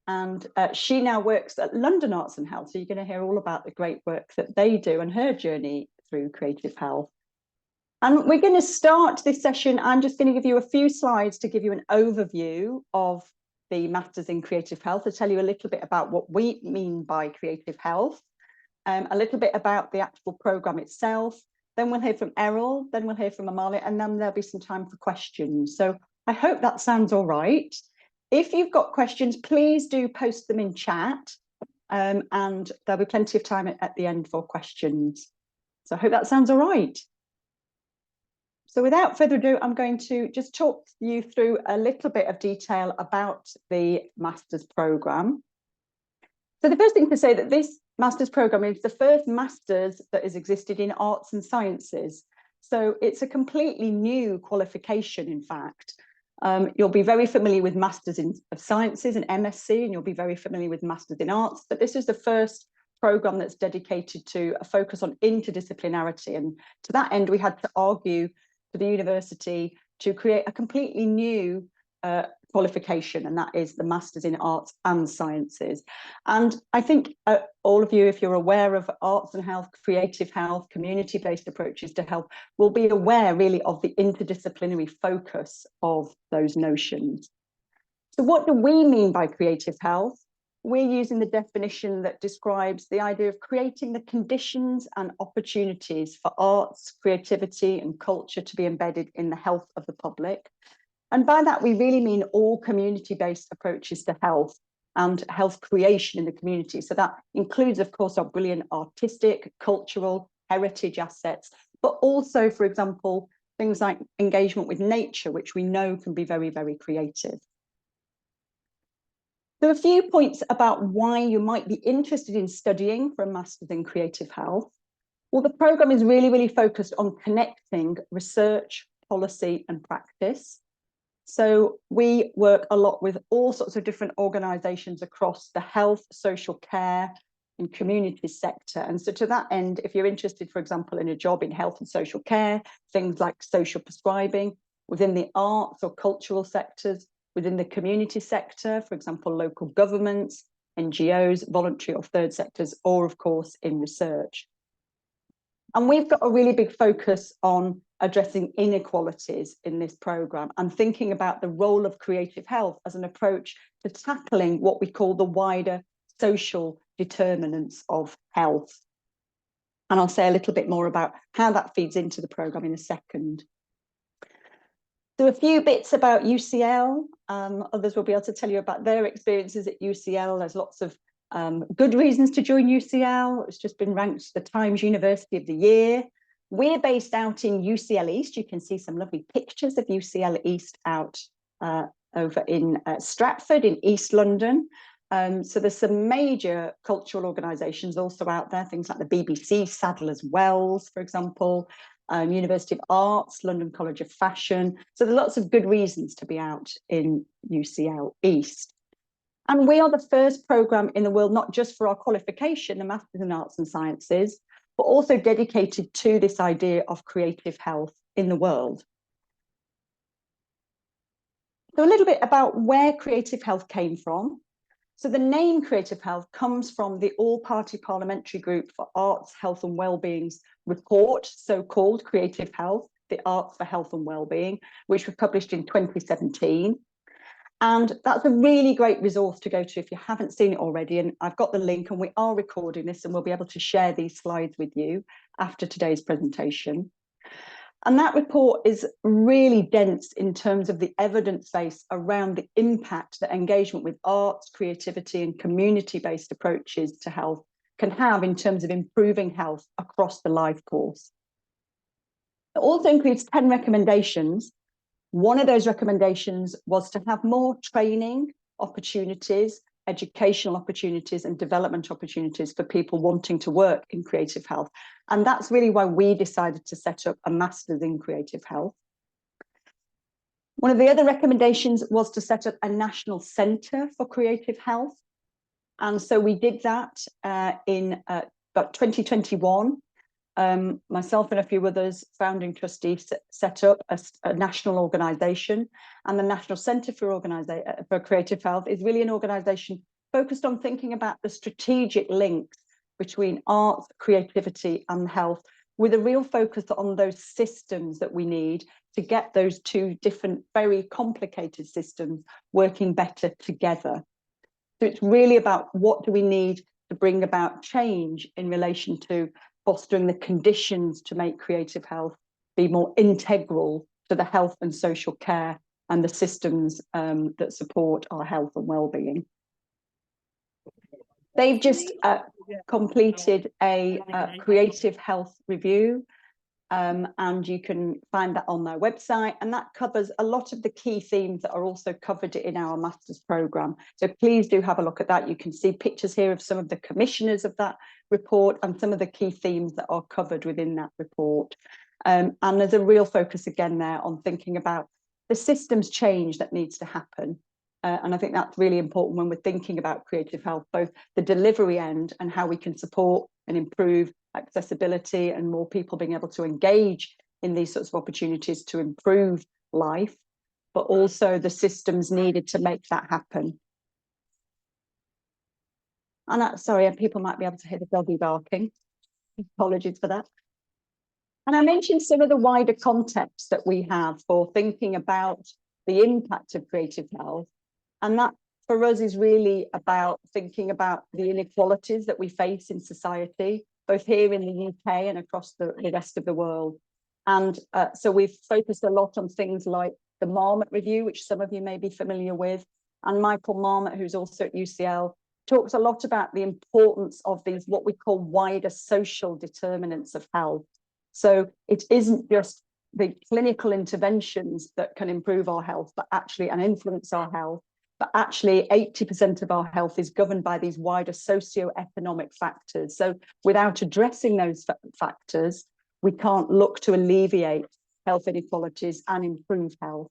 and she now works at London Arts and Health. So you're going to hear all about the great work that they do and her journey through creative health. And we're going to start this session. I'm just going to give you a few slides to give you an overview of the Masters in Creative Health, to tell you a little bit about what we mean by creative health, a little bit about the actual programme itself. Then we'll hear from Errol, then we'll hear from Amalia, and then there'll be some time for questions. So I hope that sounds all right. If you've got questions, please do post them in chat, and there'll be plenty of time at the end for questions. So I hope that sounds all right. So without further ado, I'm going to just talk you through a little bit of detail about the Masters programme. So the first thing to say that this Masters programme is the first Masters that has existed in arts and sciences. So it's a completely new qualification, in fact. You'll be very familiar with Masters of Sciences and MSc, and you'll be very familiar with Masters in Arts, but this is the first programme that's dedicated to a focus on interdisciplinarity. And to that end, we had to argue to the university to create a completely new qualification, and that is the Masters in Arts and Sciences. And I think all of you, if you're aware of arts and health, creative health, community-based approaches to health, will be aware really of the interdisciplinary focus of those notions. So what do we mean by creative health? We're using the definition that describes the idea of creating the conditions and opportunities for arts, creativity, and culture to be embedded in the health of the public. And by that, we really mean all community-based approaches to health and health creation in the community. So that includes, of course, our brilliant artistic, cultural, heritage assets, but also, for example, things like engagement with nature, which we know can be very, very creative. There are a few points about why you might be interested in studying for a Masters in Creative Health. Well, the programme is really, really focused on connecting research, policy, and practice. So we work a lot with all sorts of different organisations across the health, social care, and community sector. And so to that end, if you're interested, for example, in a job in health and social care, things like social prescribing, within the arts or cultural sectors, within the community sector, for example, local governments, NGOs, voluntary or third sectors, or of course in research. And we've got a really big focus on addressing inequalities in this programme and thinking about the role of creative health as an approach to tackling what we call the wider social determinants of health. And I'll say a little bit more about how that feeds into the programme in a second. So a few bits about UCL. Others will be able to tell you about their experiences at UCL. There's lots of good reasons to join UCL. It's just been ranked the Times University of the Year. We're based out in UCL East. You can see some lovely pictures of UCL East out over in Stratford in East London. So there's some major cultural organisations also out there, things like the BBC, Sadler's Wells, for example, University of Arts, London College of Fashion. So there's lots of good reasons to be out in UCL East. And we are the first programme in the world, not just for our qualification, the Masters in Arts and Sciences, but also dedicated to this idea of creative health in the world. So a little bit about where creative health came from. So the name Creative Health comes from the All-Party Parliamentary Group for Arts, Health and Wellbeing's report, so-called Creative Health, the Arts for Health and Wellbeing, which was published in 2017. And that's a really great resource to go to if you haven't seen it already. And I've got the link, and we are recording this, and we'll be able to share these slides with you after today's presentation. And that report is really dense in terms of the evidence base around the impact that engagement with arts, creativity, and community-based approaches to health can have in terms of improving health across the life course. It also includes 10 recommendations. One of those recommendations was to have more training opportunities, educational opportunities, and development opportunities for people wanting to work in creative health. And that's really why we decided to set up a Masters in Creative Health. One of the other recommendations was to set up a national centre for creative health. And so we did that in about 2021. myself and a few others, founding trustees, set up a national organisation, and the National Centre for Creative Health is really an organisation focused on thinking about the strategic links between arts, creativity and health, with a real focus on those systems that we need to get those two different, very complicated systems working better together. So it's really about what do we need to bring about change in relation to fostering the conditions to make creative health be more integral to the health and social care and the systems that support our health and well-being. They've just completed a creative health review, and you can find that on their website, and that covers a lot of the key themes that are also covered in our master's programme. So please do have a look at that. You can see pictures here of some of the commissioners of that report and some of the key themes that are covered within that report. And there's a real focus again there on thinking about the systems change that needs to happen. And I think that's really important when we're thinking about creative health, both the delivery end and how we can support and improve accessibility and more people being able to engage in these sorts of opportunities to improve life, but also the systems needed to make that happen. And sorry, people might be able to hear the doggy barking. Apologies for that. And I mentioned some of the wider context that we have for thinking about the impact of creative health. And that for us is really about thinking about the inequalities that we face in society, both here in the UK and across the rest of the world. And so we've focused a lot on things like the Marmot Review, which some of you may be familiar with. And Michael Marmot, who's also at UCL, talks a lot about the importance of these, what we call wider social determinants of health. So it isn't just the clinical interventions that can improve our health, but actually and influence our health. But actually 80% of our health is governed by these wider socio-economic factors. So without addressing those factors, we can't look to alleviate health inequalities and improve health.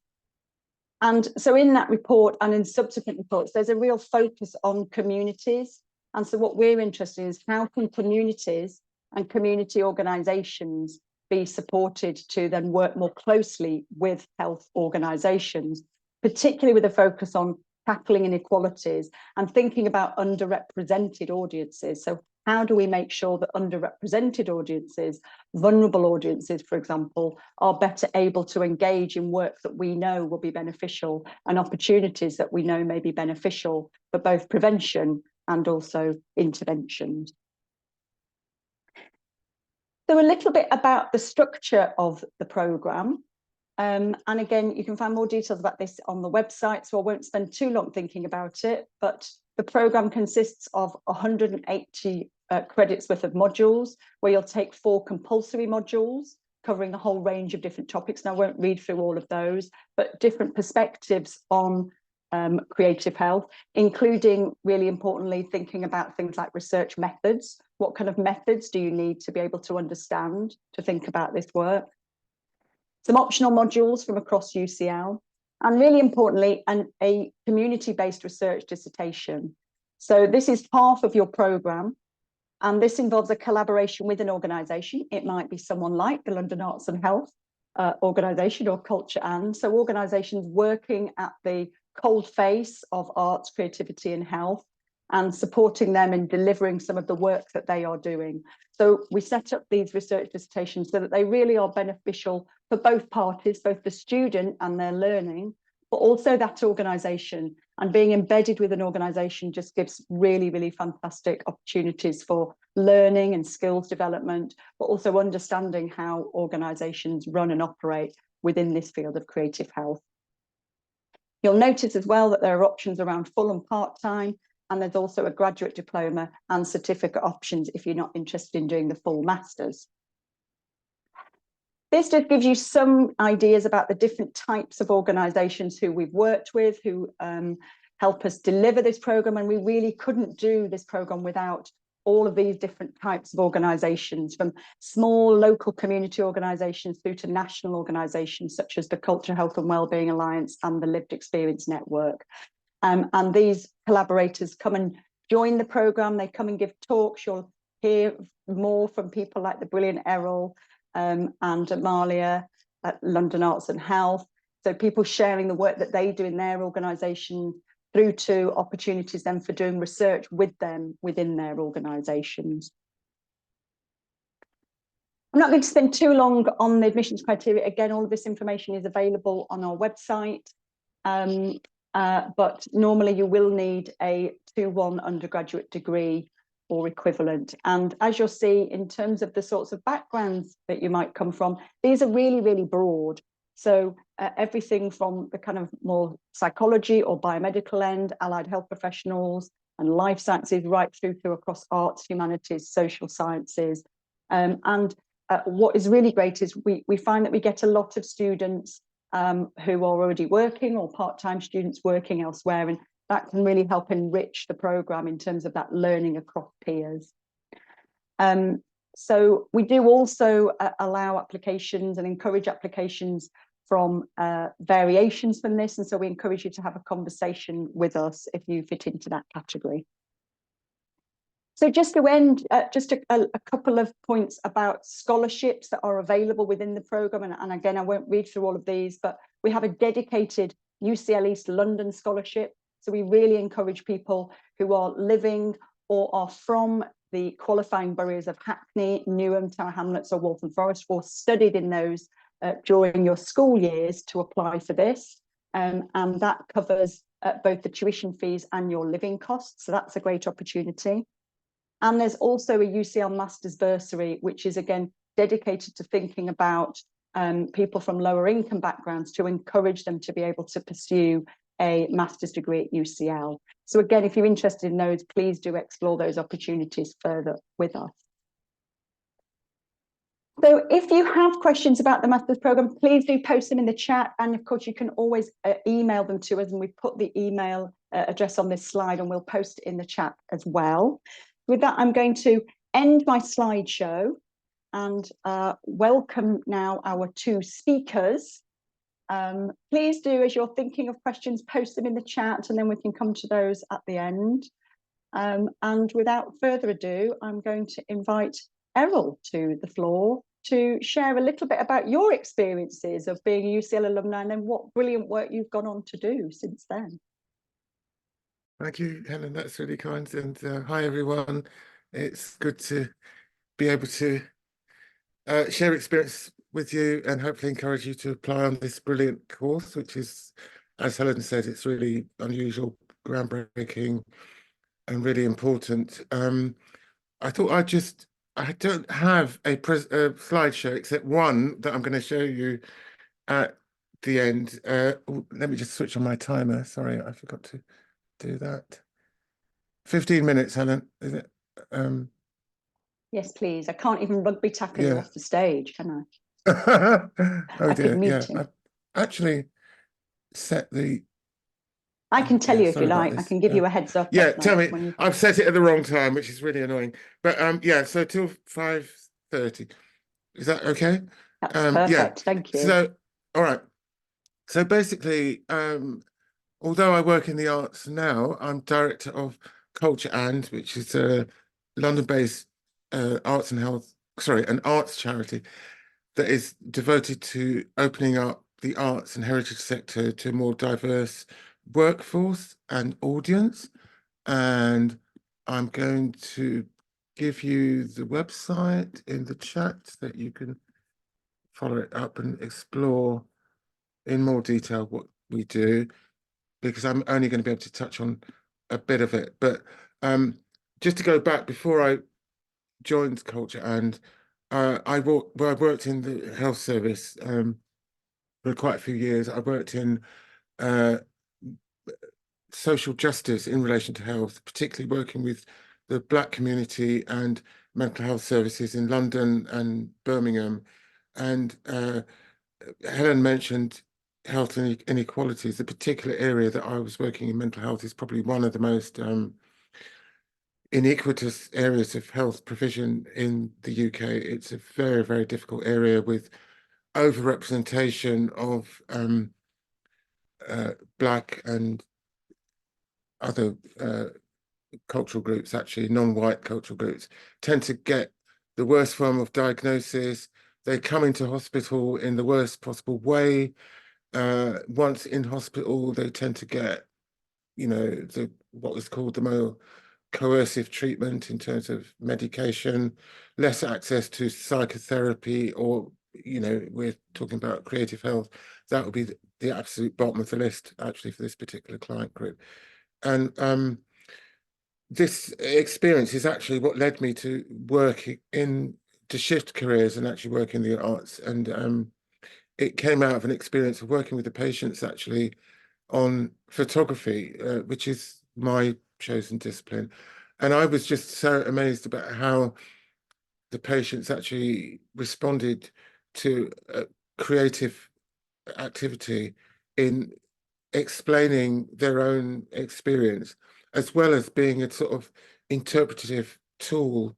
And so in that report and in subsequent reports, there's a real focus on communities. And so what we're interested in is how can communities and community organisations be supported to then work more closely with health organisations, particularly with a focus on tackling inequalities and thinking about underrepresented audiences. So how do we make sure that underrepresented audiences, vulnerable audiences, for example, are better able to engage in work that we know will be beneficial and opportunities that we know may be beneficial for both prevention and also interventions. So a little bit about the structure of the programme. And again, you can find more details about this on the website, so I won't spend too long thinking about it, but the programme consists of 180 credits worth of modules, where you'll take 4 compulsory modules covering a whole range of different topics. And I won't read through all of those, but different perspectives on creative health, including, really importantly, thinking about things like research methods. What kind of methods do you need to be able to understand to think about this work? Some optional modules from across UCL, and really importantly, a community-based research dissertation. So this is half of your programme, and this involves a collaboration with an organisation. It might be someone like the London Arts and Health organisation or Culture and, so organisations working at the cold face of arts, creativity and health, and supporting them in delivering some of the work that they are doing. So we set up these research dissertations so that they really are beneficial for both parties, both the student and their learning, but also that organisation. And being embedded with an organisation just gives really, really fantastic opportunities for learning and skills development, but also understanding how organisations run and operate within this field of creative health. You'll notice as well that there are options around full and part-time, and there's also a graduate diploma and certificate options if you're not interested in doing the full masters. This just gives you some ideas about the different types of organisations who we've worked with, who help us deliver this programme, and we really couldn't do this programme without all of these different types of organisations, from small local community organisations through to national organisations such as the Culture, Health and Wellbeing Alliance and the Lived Experience Network. And these collaborators come and join the programme, they come and give talks. You'll hear more from people like the brilliant Errol and Amalia at London Arts and Health. So people sharing the work that they do in their organisation, through to opportunities then for doing research with them within their organisations. I'm not going to spend too long on the admissions criteria. Again, all of this information is available on our website. But normally you will need a 2-1 undergraduate degree or equivalent. And as you'll see, in terms of the sorts of backgrounds that you might come from, these are really, really broad. So everything from the kind of more psychology or biomedical end, allied health professionals and life sciences, right through to across arts, humanities, social sciences. What is really great is we find that we get a lot of students who are already working, or part-time students working elsewhere, and that can really help enrich the programme in terms of that learning across peers. So we do also allow applications and encourage applications from variations from this, and so we encourage you to have a conversation with us if you fit into that category. So just to end, just a couple of points about scholarships that are available within the programme. And again, I won't read through all of these, but we have a dedicated UCL East London scholarship. So we really encourage people who are living or are from the qualifying boroughs of Hackney, Newham, Tower Hamlets or Waltham Forest, or studied in those during your school years to apply for this. And that covers both the tuition fees and your living costs. So that's a great opportunity. And there's also a UCL Masters Bursary, which is again dedicated to thinking about people from lower income backgrounds to encourage them to be able to pursue a master's degree at UCL. So again, if you're interested in those, please do explore those opportunities further with us. So if you have questions about the master's programme, please do post them in the chat. And of course, you can always email them to us, and we've put the email address on this slide, and we'll post it in the chat as well. With that, I'm going to end my slideshow and welcome now our two speakers. Please do, as you're thinking of questions, post them in the chat, and then we can come to those at the end. And without further ado, I'm going to invite Errol to the floor to share a little bit about your experiences of being a UCL alumni and then what brilliant work you've gone on to do since then. Thank you, Helen. That's really kind. And hi, everyone. It's good to be able to share experience with you and hopefully encourage you to apply on this brilliant course, which is, as Helen said, it's really unusual, groundbreaking, and really important. I thought I don't have a slideshow except one that I'm going to show you at the end. Let me just switch on my timer. Sorry, I forgot to do that. 15 minutes, Helen, is it? Yes, please. I can't even rugby tackle you off the stage, can I? Oh dear, yeah. I've actually set the... I can tell you if you like. I can give you a heads up. Yeah, tell me. I've set it at the wrong time, which is really annoying. But yeah, so till 5:30. Is that okay? That's perfect. Yeah. Thank you. So, all right. So basically, although I work in the arts now, I'm director of Culture And, which is a London-based arts and health, an arts charity that is devoted to opening up the arts and heritage sector to a more diverse workforce and audience. And I'm going to give you the website in the chat so that you can follow it up and explore in more detail what we do, because I'm only going to be able to touch on a bit of it. But just to go back, before I joined Culture And, I worked in the health service for quite a few years. I worked in social justice in relation to health, particularly working with the Black community and mental health services in London and Birmingham. And Helen mentioned health inequalities. The particular area that I was working in, mental health, is probably one of the most iniquitous areas of health provision in the UK. It's a very, very difficult area with overrepresentation of Black and other cultural groups, actually non-white cultural groups, tend to get the worst form of diagnosis. They come into hospital in the worst possible way. Once in hospital, they tend to get, you know, what was called the more coercive treatment in terms of medication, less access to psychotherapy, or, you know, we're talking about creative health. That would be the absolute bottom of the list, actually, for this particular client group. And this experience is actually what led me to to shift careers and actually work in the arts. And it came out of an experience of working with the patients actually on photography, which is my chosen discipline. And I was just so amazed about how the patients actually responded to creative activity in explaining their own experience, as well as being a sort of interpretative tool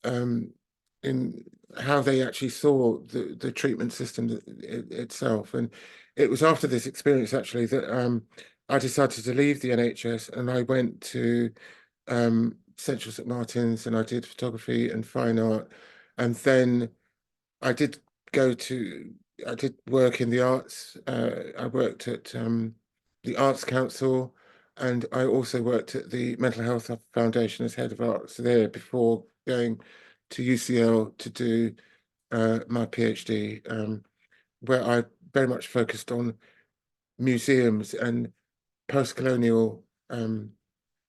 in how they actually saw the treatment system itself. And it was after this experience actually that I decided to leave the NHS, and I went to Central St Martin's, and I did photography and fine art. And then I did I did work in the arts. I worked at the Arts Council, and I also worked at the Mental Health Foundation as head of arts there before going to UCL to do my PhD, where I very much focused on museums and post-colonial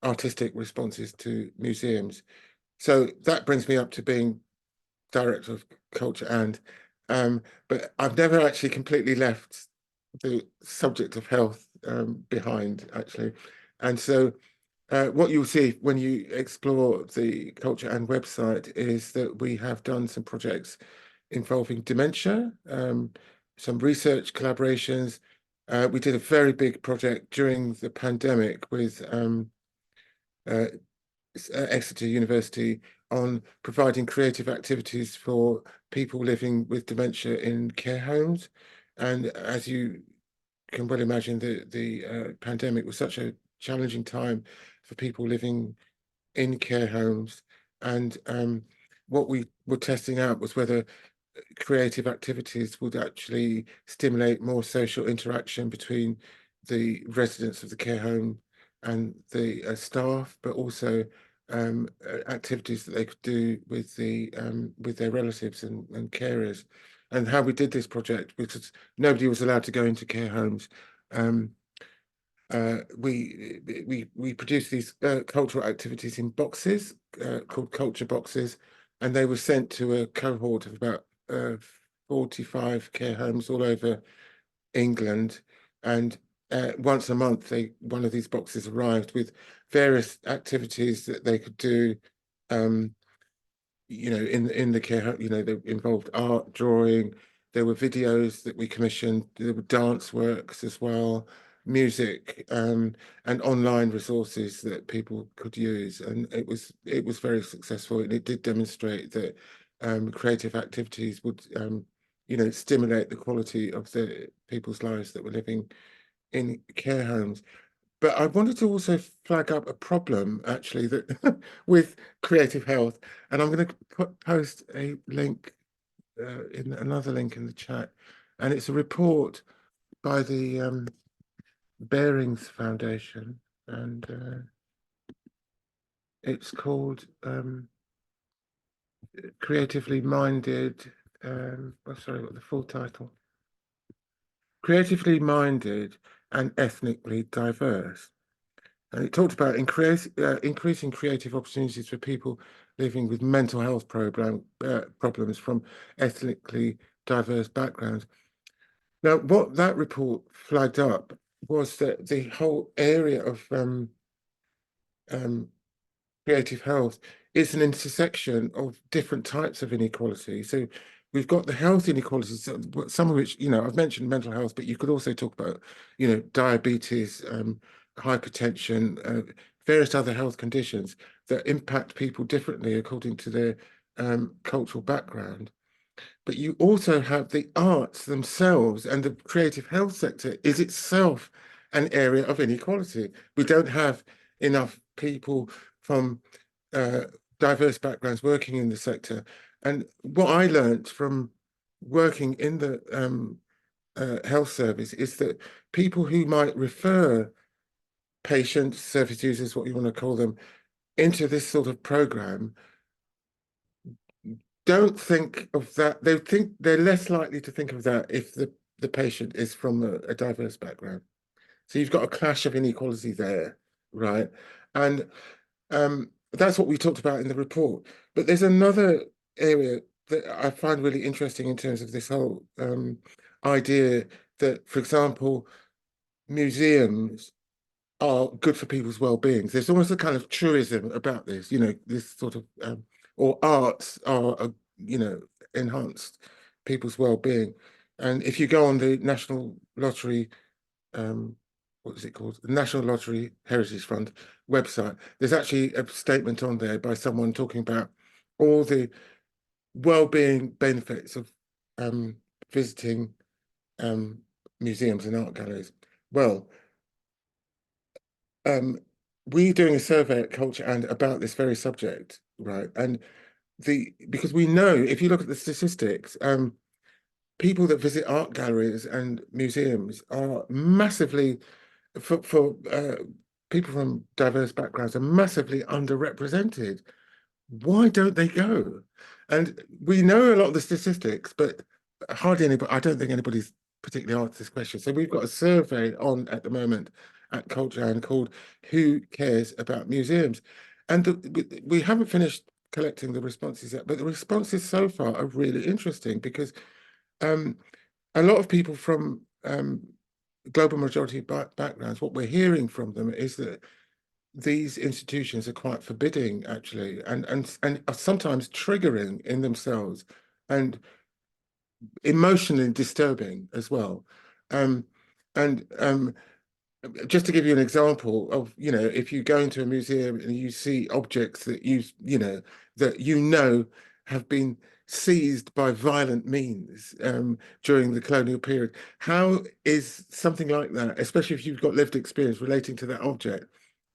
artistic responses to museums. So that brings me up to being director of culture but I've never actually completely left the subject of health behind, actually. And so what you'll see when you explore the Culture and website is that we have done some projects involving dementia, some research collaborations. We did a very big project during the pandemic with Exeter University on providing creative activities for people living with dementia in care homes. And as you can well imagine, the pandemic was such a challenging time for people living in care homes. And what we were testing out was whether creative activities would actually stimulate more social interaction between the residents of the care home and the staff, but also activities that they could do with their relatives and carers. And how we did this project, because nobody was allowed to go into care homes, we produced these cultural activities in boxes called culture boxes, and they were sent to a cohort of about 45 care homes all over England. And once a month, one of these boxes arrived with various activities that they could do. You know, in the care home, you know, they involved art, drawing. There were videos that we commissioned. There were dance works as well, music, and online resources that people could use. And it was very successful, and it did demonstrate that creative activities would you know, stimulate the quality of the people's lives that were living in care homes. But I wanted to also flag up a problem, actually, that with creative health, and I'm going to post a link in another link in the chat, and it's a report by the Bearings Foundation, and it's called Creatively Minded. Sorry, what the full title? Creatively Minded and Ethnically Diverse. And it talked about increasing creative opportunities for people living with mental health problems from ethnically diverse backgrounds. Now, what that report flagged up was that the whole area of creative health is an intersection of different types of inequality. So we've got the health inequalities, some of which, you know, I've mentioned mental health, but you could also talk about, you know, diabetes, hypertension, various other health conditions that impact people differently according to their cultural background. But you also have the arts themselves, and the creative health sector is itself an area of inequality. We don't have enough people from diverse backgrounds working in the sector. And what I learned from working in the health service is that people who might refer patients, service users, what you want to call them, into this sort of program don't think of that. They think they're less likely to think of that if the patient is from a diverse background. So you've got a clash of inequality there, right? And that's what we talked about in the report. But there's another area that I find really interesting in terms of this whole idea that, for example, museums are good for people's well-being. There's almost a kind of truism about this, you know, this sort of, or arts are, you know, enhanced people's well-being. And if you go on the National Lottery, what is it called? The National Lottery Heritage Fund website, there's actually a statement on there by someone talking about all the well-being benefits of visiting museums and art galleries. Well, we're doing a survey at Culture and about this very subject, right? And because we know, if you look at the statistics, people that visit art galleries and museums are massively, for people from diverse backgrounds, are massively underrepresented. Why don't they go? And we know a lot of the statistics, but hardly anybody, I don't think anybody's particularly asked this question. So we've got a survey on at the moment at Culture and called Who Cares About Museums? And we haven't finished collecting the responses yet, but the responses so far are really interesting because a lot of people from global majority backgrounds, what we're hearing from them is that these institutions are quite forbidding, actually, and are sometimes triggering in themselves and emotionally disturbing as well. Just to give you an example of, you know, if you go into a museum and you see objects that you know have been seized by violent means during the colonial period, how is something like that, especially if you've got lived experience relating to that object,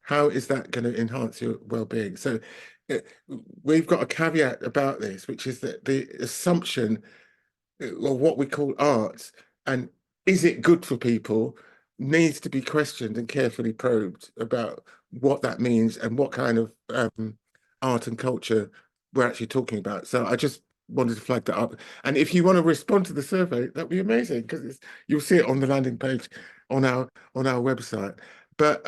how is that going to enhance your well-being? So we've got a caveat about this, which is that the assumption, or what we call arts, and is it good for people, needs to be questioned and carefully probed about what that means and what kind of art and culture we're actually talking about. So I just wanted to flag that up. And if you want to respond to the survey, that'd be amazing, because you'll see it on the landing page on our website. But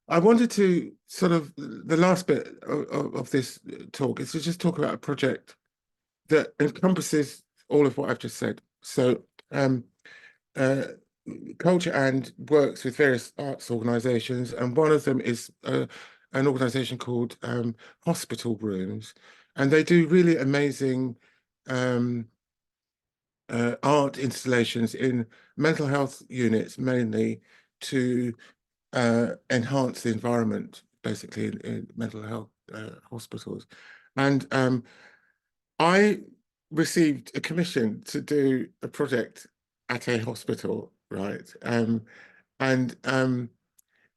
I wanted to sort of, the last bit of this talk is to just talk about a project that encompasses all of what I've just said. So Culture and works with various arts organisations, and one of them is an organisation called Hospital Rooms, and they do really amazing art installations in mental health units, mainly to enhance the environment, basically in mental health hospitals. And I received a commission to do a project at a hospital, right? And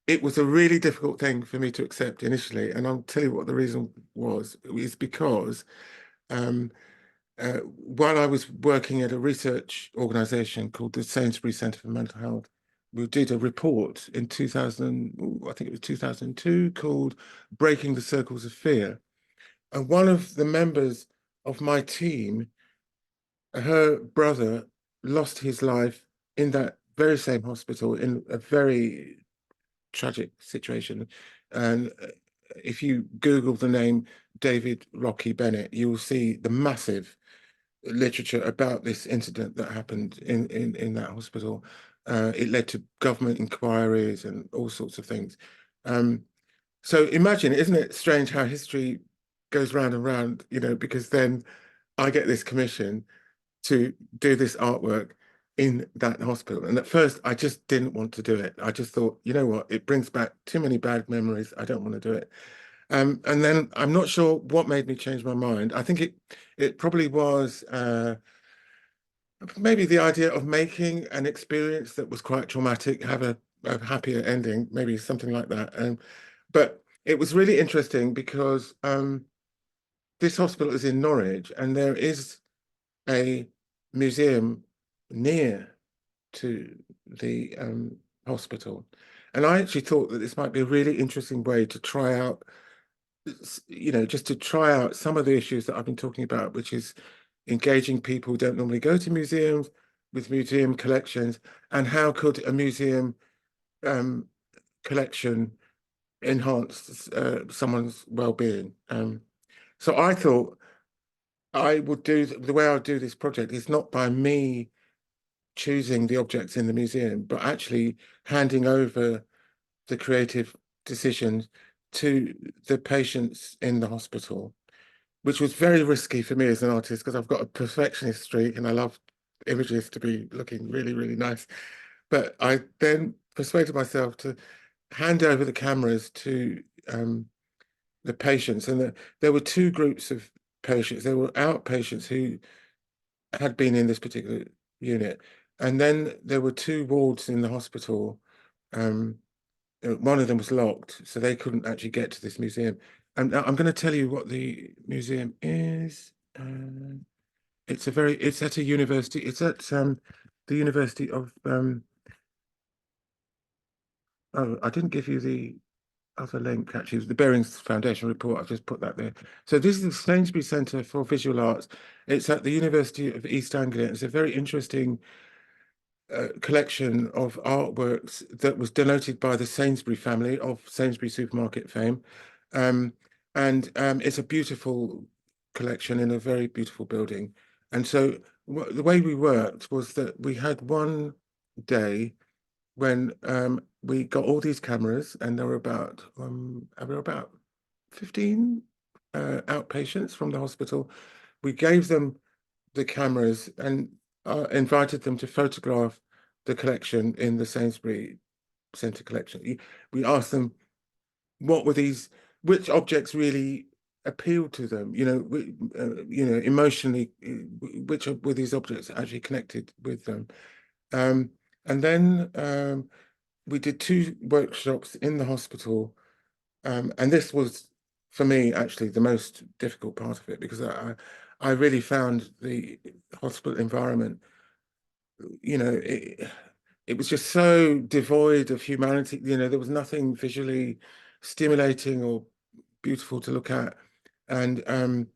it was a really difficult thing for me to accept initially. And I'll tell you what the reason was. It's because while I was working at a research organization called the Sainsbury Centre for Mental Health, we did a report in 2000, I think it was 2002, called Breaking the Circles of Fear. And one of the members of my team, her brother lost his life in that very same hospital in a very tragic situation. And if you Google the name David Rocky Bennett, you will see the massive literature about this incident that happened in that hospital. It led to government inquiries and all sorts of things. So imagine, isn't it strange how history goes round and round, you know, because then I get this commission to do this artwork in that hospital. And at first, I just didn't want to do it. I just thought, you know what, it brings back too many bad memories. I don't want to do it. And then I'm not sure what made me change my mind. I think it probably was maybe the idea of making an experience that was quite traumatic have a happier ending, maybe something like that. And But it was really interesting because this hospital is in Norwich, and there is a museum near to the hospital. And I actually thought that this might be a really interesting way to try out, just to try out some of the issues that I've been talking about, which is engaging people who don't normally go to museums with museum collections, and how could a museum collection enhance someone's well-being. So I thought I would do the way I would do this project is not by me choosing the objects in the museum, but actually handing over the creative decisions to the patients in the hospital, which was very risky for me as an artist because I've got a perfectionist streak and I love images to be looking really, really nice. But I then persuaded myself to hand over the cameras to the patients, and there were two groups of patients. There were outpatients who had been in this particular unit, and then there were two wards in the hospital. One of them was locked, so they couldn't actually get to this museum. And I'm going to tell you what the museum is. It's at a university. It's at the University of oh, I didn't give you the other link, actually. It was the Bearings Foundation report. I've just put that there. So this is the Sainsbury Centre for Visual Arts. It's at the University of East Anglia. It's a very interesting collection of artworks that was donated by the Sainsbury family of Sainsbury supermarket fame. It's a beautiful collection in a very beautiful building. And so the way we worked was that we had one day when we got all these cameras, and there were about 15 outpatients from the hospital. We gave them the cameras and invited them to photograph the collection in the Sainsbury Centre collection. We asked them which objects really appealed to them, emotionally, which were these objects actually connected with them. And then we did two workshops in the hospital, and this was, for me, actually the most difficult part of it, because I really found the hospital environment, it was just so devoid of humanity. There was nothing visually stimulating or beautiful to look at. And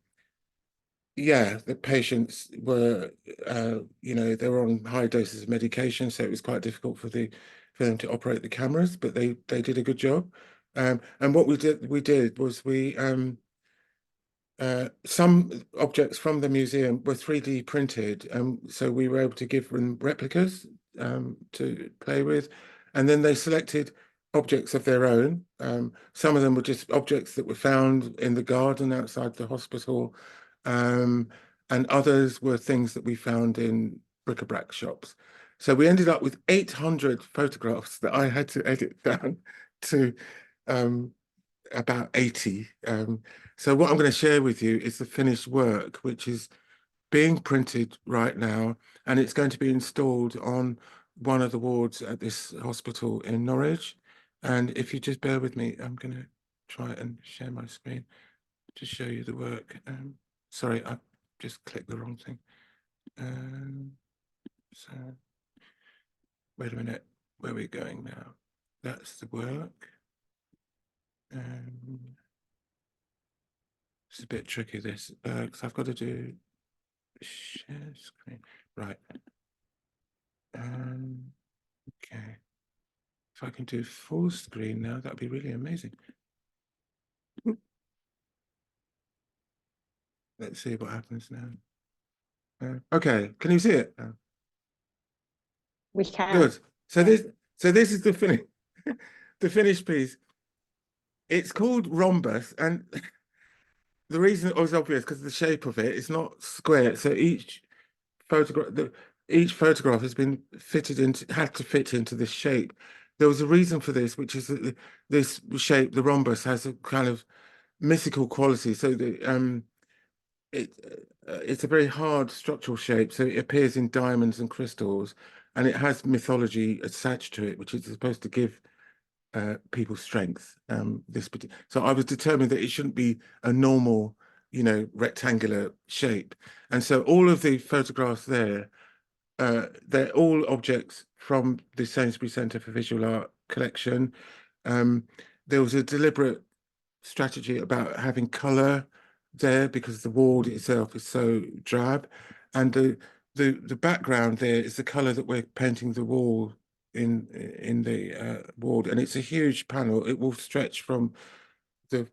yeah, the patients were, they were on high doses of medication, so it was quite difficult for them to operate the cameras, but they did a good job. And what we did was some objects from the museum were 3D printed, so we were able to give them replicas to play with, and then they selected objects of their own. Some of them were just objects that were found in the garden outside the hospital, and others were things that we found in bric-a-brac shops. So we ended up with 800 photographs that I had to edit down to about 80. So what I'm going to share with you is the finished work, which is being printed right now, and it's going to be installed on one of the wards at this hospital in Norwich. And if you just bear with me, I'm going to try and share my screen to show you the work. Sorry, I just clicked the wrong thing. So wait a minute, where are we going now? That's the work. It's a bit tricky, this, because I've got to do share screen. Right. Okay. If I can do full screen now, that'd be really amazing. Let's see what happens now. Okay, can you see it? We can. Good. So this is the finished piece. It's called rhombus, and the reason it was obvious because the shape of it is not square. So each photograph has been had to fit into this shape. There was a reason for this, which is that this shape, the rhombus, has a kind of mythical quality. So it's a very hard structural shape. So it appears in diamonds and crystals, and it has mythology attached to it, which is supposed to give people's strengths. So I was determined that it shouldn't be a normal, rectangular shape. And so all of the photographs there, they're all objects from the Sainsbury Centre for Visual Art collection. There was a deliberate strategy about having colour there because the wall itself is so drab, and the background there is the colour that we're painting the wall in the wall, and it's a huge panel. It will stretch from the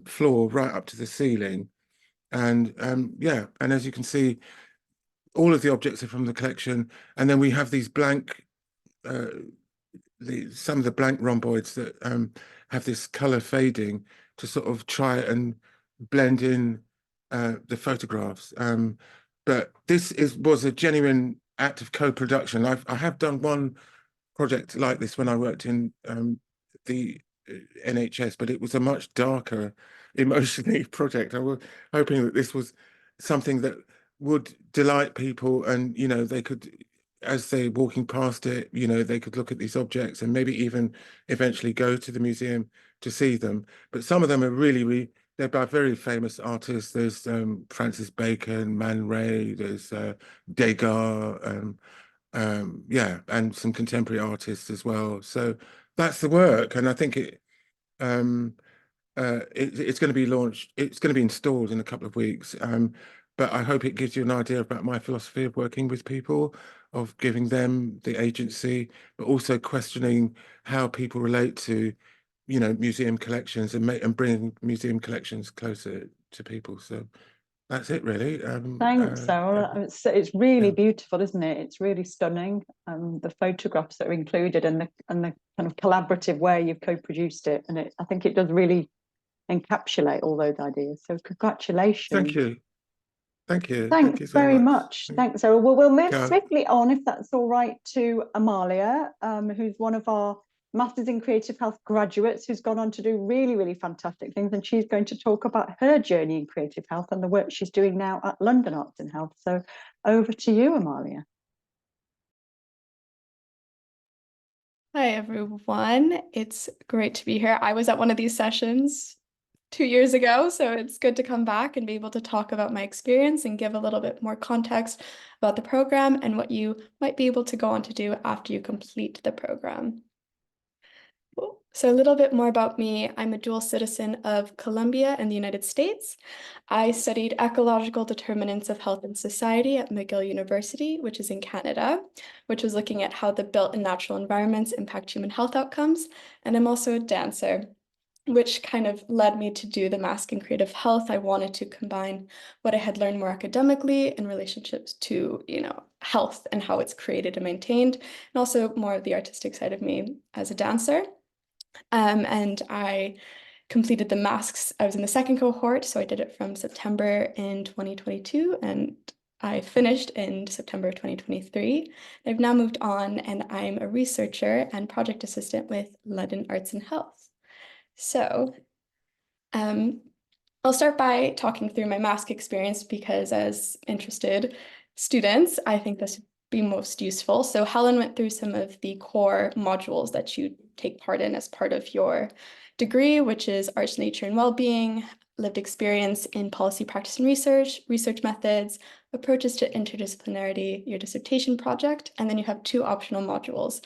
floor right up to the ceiling, and yeah, and as you can see, all of the objects are from the collection, and then we have these blank some of the blank rhomboids that have this color fading to sort of try and blend in the photographs. But this was a genuine act of co-production. I have done one project like this when I worked in the NHS, but it was a much darker, emotionally project. I was hoping that this was something that would delight people, and they could, as they're walking past it, they could look at these objects and maybe even eventually go to the museum to see them. But some of them are really, they're by very famous artists. There's Francis Bacon, Man Ray, there's Degas, yeah, and some contemporary artists as well. So that's the work, and I think it's going to be launched. It's going to be installed in a couple of weeks. But I hope it gives you an idea about my philosophy of working with people, of giving them the agency, but also questioning how people relate to, museum collections and bringing museum collections closer to people. So that's it, really. Thanks, Errol. It's really beautiful, isn't it? It's really stunning. The photographs that are included and the kind of collaborative way you've co-produced it, and I think it does really encapsulate all those ideas. So congratulations. Thank you. Thank you. Thanks Thank you so very much. Thanks, Errol. Well, we'll move swiftly on, if that's all right, to Amalia, who's one of our Masters in Creative Health graduates who's gone on to do really fantastic things. And she's going to talk about her journey in creative health and the work she's doing now at London Arts and Health. So over to you, Amalia. Hi, everyone. It's great to be here. I was at one of these sessions 2 years ago, so it's good to come back and be able to talk about my experience and give a little bit more context about the program and what you might be able to go on to do after you complete the program. Cool. So a little bit more about me. I'm a dual citizen of Colombia and the United States. I studied ecological determinants of health and society at McGill University, which is in Canada, which was looking at how the built and natural environments impact human health outcomes. And I'm also a dancer, which kind of led me to do the MASc in Creative Health. I wanted to combine what I had learned more academically in relationships to, health and how it's created and maintained, and also more of the artistic side of me as a dancer. And I completed the MAScs. I was in the second cohort, so I did it from September in 2022, and I finished in September 2023. I've now moved on, and I'm a researcher and project assistant with London Arts and Health. So I'll start by talking through my MASc experience because as interested students, I think this would be most useful. So Helen went through some of the core modules that you take part in as part of your degree, which is arts, nature, and well-being, lived experience in policy, practice, and research, research methods, approaches to interdisciplinarity, your dissertation project, and then you have 2 optional modules.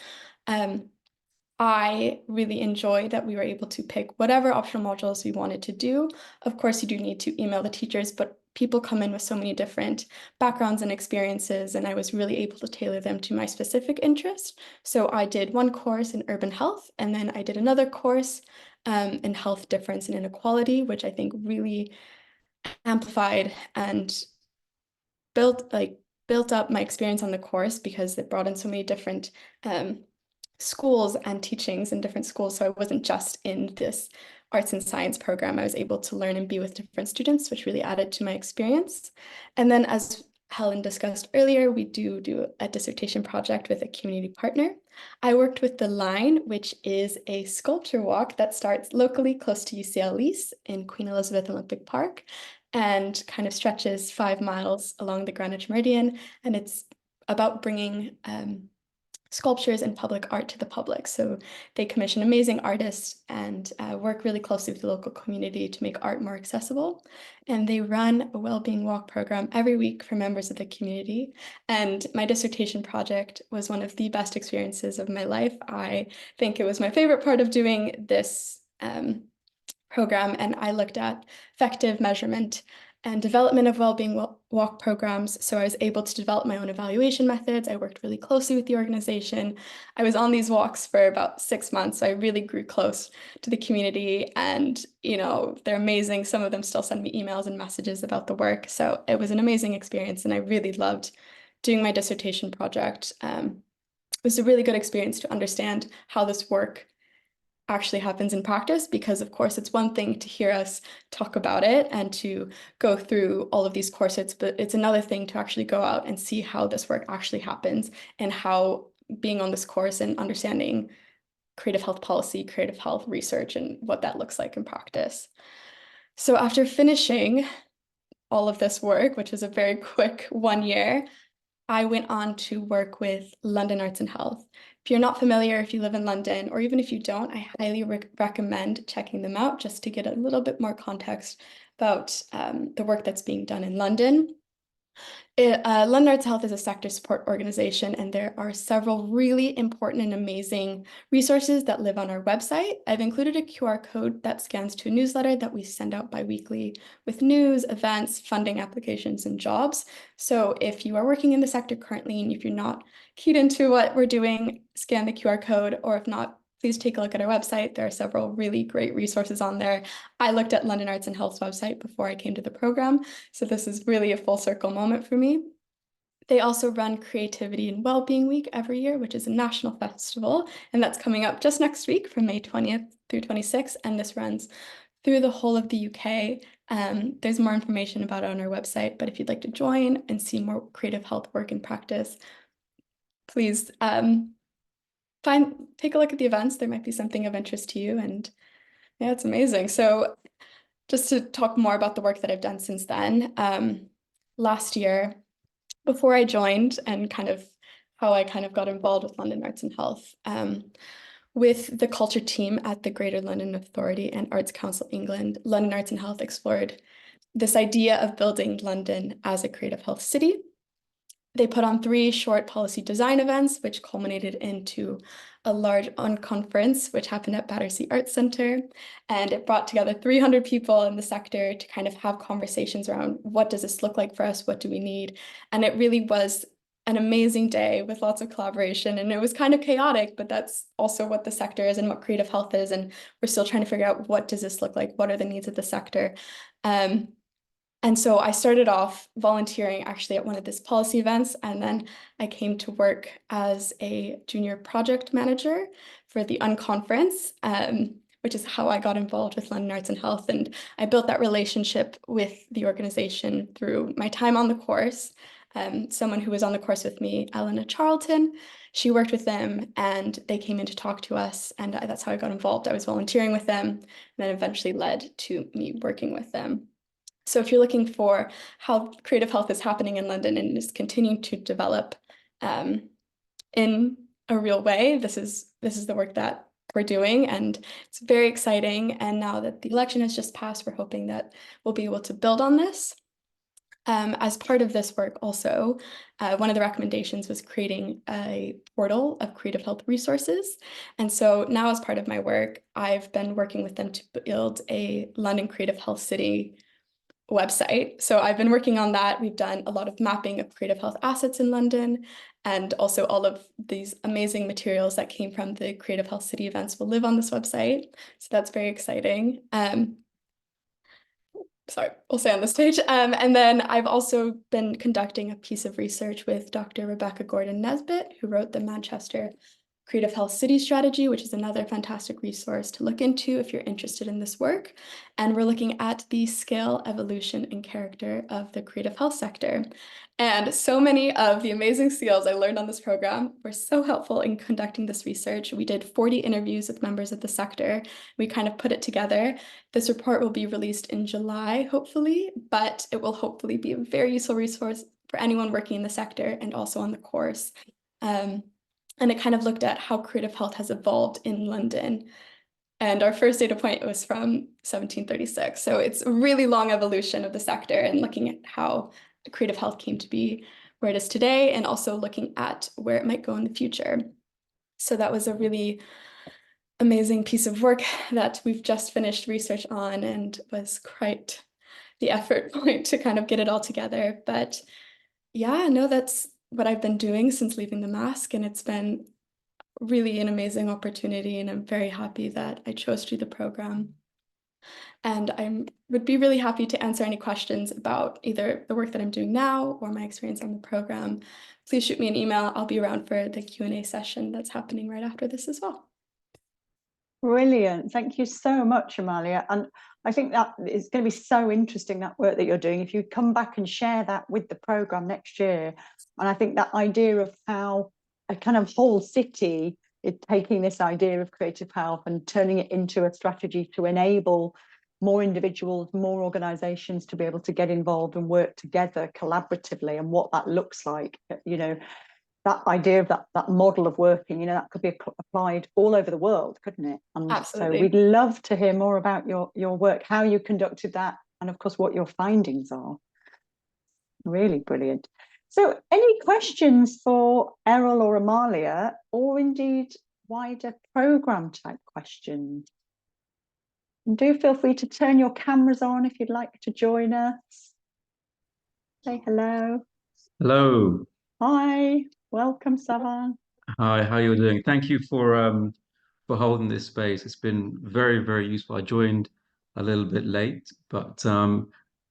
I really enjoyed that we were able to pick whatever optional modules we wanted to do. Of course, you do need to email the teachers, but people come in with so many different backgrounds and experiences, and I was really able to tailor them to my specific interest. So I did one course in urban health, and then I did another course in health difference and inequality, which I think really amplified and built up my experience on the course because it brought in so many different schools and teachings in different schools. So I wasn't just in this arts and science program. I was able to learn and be with different students, which really added to my experience. And then as Helen discussed earlier, we do a dissertation project with a community partner. I worked with The Line, which is a sculpture walk that starts locally close to UCL East in Queen Elizabeth Olympic Park and kind of stretches 5 miles along the Greenwich Meridian. And it's about bringing sculptures and public art to the public. So they commission amazing artists and work really closely with the local community to make art more accessible. And they run a well-being walk program every week for members of the community. And my dissertation project was one of the best experiences of my life. I think it was my favorite part of doing this program, and I looked at effective measurement and development of well-being walk programs. So I was able to develop my own evaluation methods. I worked really closely with the organization. I was on these walks for about 6 months. So I really grew close to the community, and they're amazing. Some of them still send me emails and messages about the work. So it was an amazing experience, and I really loved doing my dissertation project. It was a really good experience to understand how this work actually happens in practice, because of course it's one thing to hear us talk about it and to go through all of these courses, but it's another thing to actually go out and see how this work actually happens, and how being on this course and understanding creative health policy, creative health research, and what that looks like in practice. So after finishing all of this work, which was a very quick 1 year, I went on to work with London Arts and Health. If you're not familiar, if you live in London, or even if you don't, I highly recommend checking them out just to get a little bit more context about the work that's being done in London. London Arts Health is a sector support organization, and there are several really important and amazing resources that live on our website. I've included a QR code that scans to a newsletter that we send out bi-weekly with news, events, funding applications, and jobs. So if you are working in the sector currently, and if you're not keyed into what we're doing, scan the QR code, or if not, please take a look at our website. There are several really great resources on there. I looked at London Arts and Health's website before I came to the program, so this is really a full circle moment for me. They also run Creativity and Wellbeing Week every year, which is a national festival, and that's coming up just next week from May 20th through 26th, and this runs through the whole of the UK. There's more information about it on our website, but if you'd like to join and see more creative health work in practice, please take a look at the events. There might be something of interest to you, and yeah, it's amazing. So just to talk more about the work that I've done since then, last year, before I joined, and kind of how I kind of got involved with London Arts and Health, with the culture team at the Greater London Authority and Arts Council England, London Arts and Health explored this idea of building London as a creative health city. They put on 3 short policy design events, which culminated into a large unconference, which happened at Battersea Arts Centre. And it brought together 300 people in the sector to kind of have conversations around, what does this look like for us? What do we need? And it really was an amazing day with lots of collaboration. And it was kind of chaotic, but that's also what the sector is and what creative health is. And we're still trying to figure out, what does this look like? What are the needs of the sector? And so I started off volunteering actually at one of these policy events, and then I came to work as a junior project manager for the unconference, which is how I got involved with London Arts and Health. And I built that relationship with the organization through my time on the course. Someone who was on the course with me, Alumna Charlton, she worked with them, and they came in to talk to us, and that's how I got involved. I was volunteering with them, and then eventually led to me working with them. So if you're looking for how creative health is happening in London and is continuing to develop in a real way, this is the work that we're doing, and it's very exciting. And now that the election has just passed, we're hoping that we'll be able to build on this. As part of this work also, one of the recommendations was creating a portal of creative health resources. And so now, as part of my work, I've been working with them to build a London Creative Health City website. So I've been working on that. We've done a lot of mapping of creative health assets in London, and also all of these amazing materials that came from the Creative Health City events will live on this website. So that's very exciting. Sorry, we'll stay on this page. And then I've also been conducting a piece of research with Dr. Rebecca Gordon-Nesbitt, who wrote the Manchester Creative Health City Strategy, which is another fantastic resource to look into if you're interested in this work. And we're looking at the scale, evolution, and character of the creative health sector. And so many of the amazing skills I learned on this program were so helpful in conducting this research. We did 40 interviews with members of the sector. We kind of put it together. This report will be released in July, hopefully, but it will hopefully be a very useful resource for anyone working in the sector and also on the course. And it kind of looked at how creative health has evolved in London. And our first data point was from 1736. So it's a really long evolution of the sector and looking at how creative health came to be where it is today, and also looking at where it might go in the future. So that was a really amazing piece of work that we've just finished research on, and was quite the effort point to kind of get it all together. But yeah, no, that's what I've been doing since leaving the MASc, and it's been really an amazing opportunity, and I'm very happy that I chose to do the program. And I would be really happy to answer any questions about either the work that I'm doing now or my experience on the program. Please shoot me an email. I'll be around for the Q&A session that's happening right after this as well. Brilliant. Thank you so much, Amalia. And I think that is going to be so interesting, that work that you're doing, if you come back and share that with the program next year. And I think that idea of how a kind of whole city is taking this idea of creative health and turning it into a strategy to enable more individuals, more organizations to be able to get involved and work together collaboratively, and what that looks like, you know, that idea of that model of working, you know, that could be applied all over the world, couldn't it? And Absolutely. so we'd love to hear more about your work, how you conducted that, and of course what your findings are. Really brilliant. So any questions for Errol or Amalia, or indeed wider program type questions? And do feel free to turn your cameras on if you'd like to join us. Say hello. Hello. Hi. Welcome, Savan. Hi, how you doing? Thank you for holding this space. It's been very, very useful. I joined a little bit late, but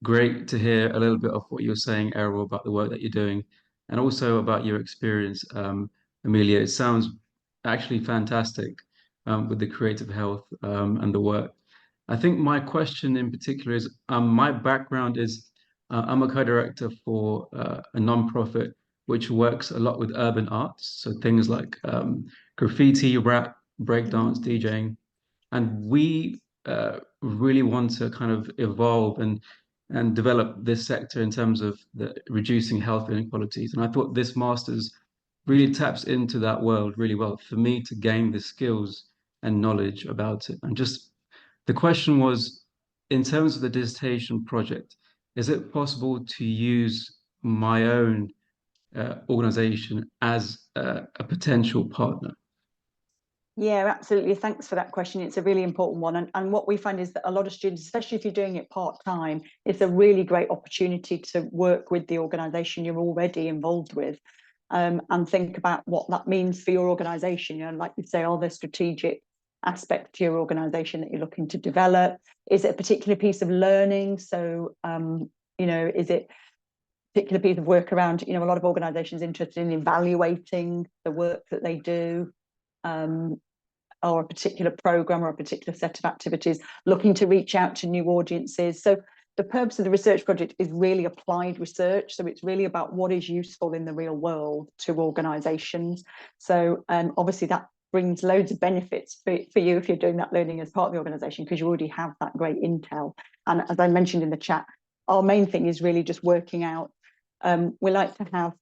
great to hear a little bit of what you're saying, Errol, about the work that you're doing, and also about your experience, Amelia. It sounds actually fantastic with the creative health and the work. I think my question in particular is, my background is I'm a co-director for a nonprofit which works a lot with urban arts. So things like graffiti, rap, breakdance, DJing. And we really want to kind of evolve and develop this sector in terms of reducing health inequalities. And I thought this master's really taps into that world really well for me to gain the skills and knowledge about it. And just the question was, in terms of the dissertation project, is it possible to use my own organization as a potential partner? Yeah, absolutely. Thanks for that question. It's a really important one. And what we find is that a lot of students, especially if you're doing it part-time, it's a really great opportunity to work with the organisation you're already involved with, and think about what that means for your organisation. You know, like you say, are there strategic aspects to your organisation that you're looking to develop? Is it a particular piece of learning? So, you know, is it particular piece of work around, you know, a lot of organizations interested in evaluating the work that they do, or a particular program or a particular set of activities, looking to reach out to new audiences. So the purpose of the research project is really applied research. So it's really about what is useful in the real world to organizations. So obviously that brings loads of benefits for you if you're doing that learning as part of the organization, because you already have that great intel. And as I mentioned in the chat, our main thing is really just working out. We like to have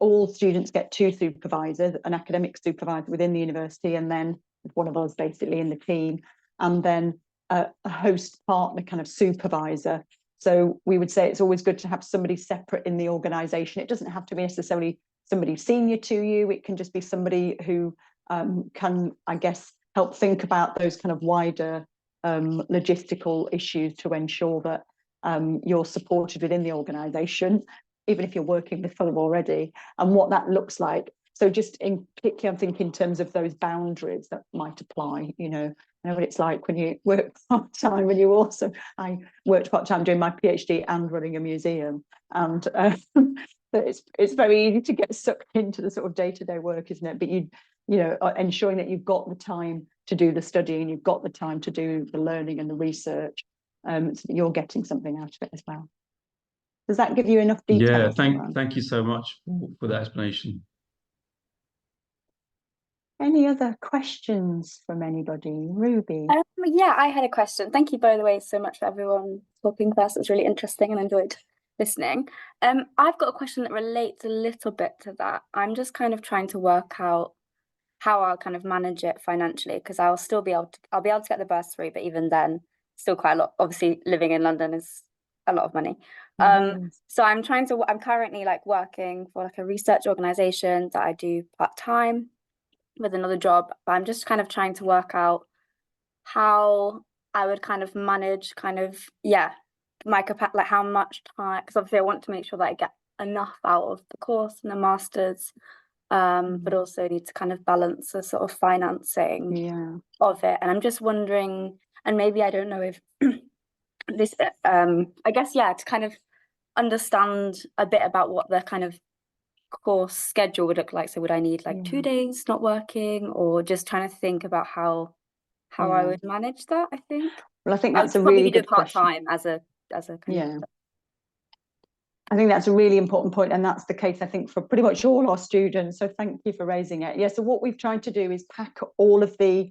all students get 2 supervisors, an academic supervisor within the university, and then one of us basically in the team, and then a host partner kind of supervisor. So we would say it's always good to have somebody separate in the organisation. It doesn't have to be necessarily somebody senior to you. It can just be somebody who can, I guess, help think about those kind of wider logistical issues to ensure that you're supported within the organisation, even if you're working with them already, and what that looks like. So just in particular, I'm thinking in terms of those boundaries that might apply. You know what it's like when you work part-time, and I worked part-time doing my PhD and running a museum, and it's very easy to get sucked into the sort of day-to-day work, isn't it? But you know, ensuring that you've got the time to do the studying, you've got the time to do the learning and the research, so that you're getting something out of it as well. Does that give you enough detail? Yeah, thank you so much for that explanation. Any other questions from anybody? Ruby? Yeah, I had a question. Thank you, by the way, so much for everyone talking first. It was really interesting and I enjoyed listening. I've got a question that relates a little bit to that. I'm just kind of trying to work out how I'll kind of manage it financially, because I'll be able to get the bursary, but even then, still quite a lot. Obviously, living in London is a lot of money. So I'm currently like working for like a research organization that I do part-time with another job, but I'm just kind of trying to work out how I would kind of manage my capacity, like how much time, because obviously I want to make sure that I get enough out of the course and the masters, but also need to kind of balance the sort of financing of it. And I'm just wondering, and maybe I don't know if this, I guess, to kind of understand a bit about what the kind of course schedule would look like. So would I need like 2 days not working, or just trying to think about how I would manage that? I think. Well, I think I that's would a probably really do good part-time question. as a kind of. I think that's a really important point, and that's the case, I think, for pretty much all our students. So thank you for raising it. Yeah, so what we've tried to do is pack all of the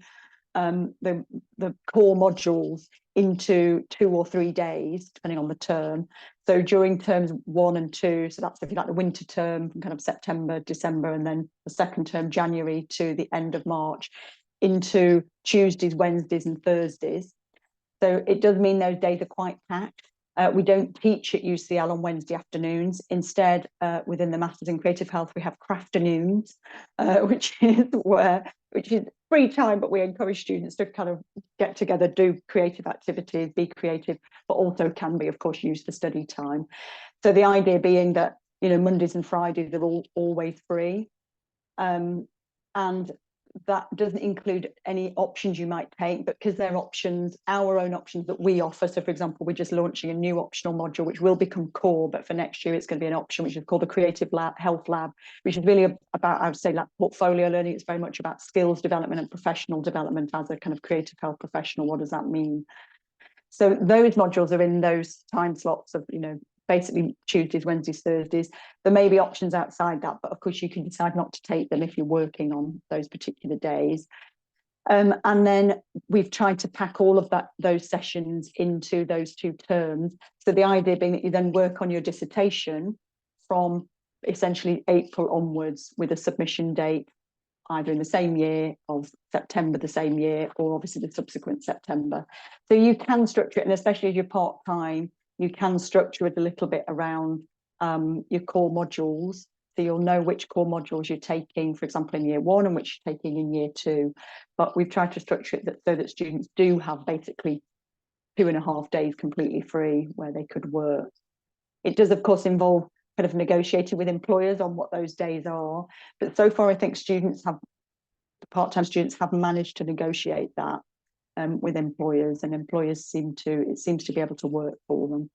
core modules into 2 or 3 days, depending on the term. So during terms 1 and 2, so that's if you like the winter term from kind of September, December, and then the second term, January to the end of March, into Tuesdays, Wednesdays, and Thursdays. So it does mean those days are quite packed. We don't teach at UCL on Wednesday afternoons. Instead, within the Masters in Creative Health, we have crafternoons, which is free time, but we encourage students to kind of get together, do creative activities, be creative, but also can be, of course, used for study time. So the idea being that, you know, Mondays and Fridays are always free. And that doesn't include any options you might take, but because they're options, our own options that we offer. So for example, we're just launching a new optional module, which will become core, but for next year, it's going to be an option, which is called the Creative Health Lab, which is really about, I would say, like portfolio learning. It's very much about skills development and professional development as a kind of creative health professional. What does that mean? So those modules are in those time slots of, you know, basically Tuesdays, Wednesdays, Thursdays. There may be options outside that, but of course you can decide not to take them if you're working on those particular days. And then we've tried to pack all of those sessions into those 2 terms. So the idea being that you then work on your dissertation from essentially April onwards, with a submission date either in the same year of September the same year, or obviously the subsequent September. So you can structure it, and especially if you're part-time, you can structure it a little bit around your core modules. So you'll know which core modules you're taking, for example, in year 1, and which you're taking in year 2. But we've tried to structure it so that students do have basically 2.5 days completely free where they could work. It does, of course, involve kind of negotiating with employers on what those days are. But so far, I think part-time students have managed to negotiate that with employers, and employers seems to be able to work for them.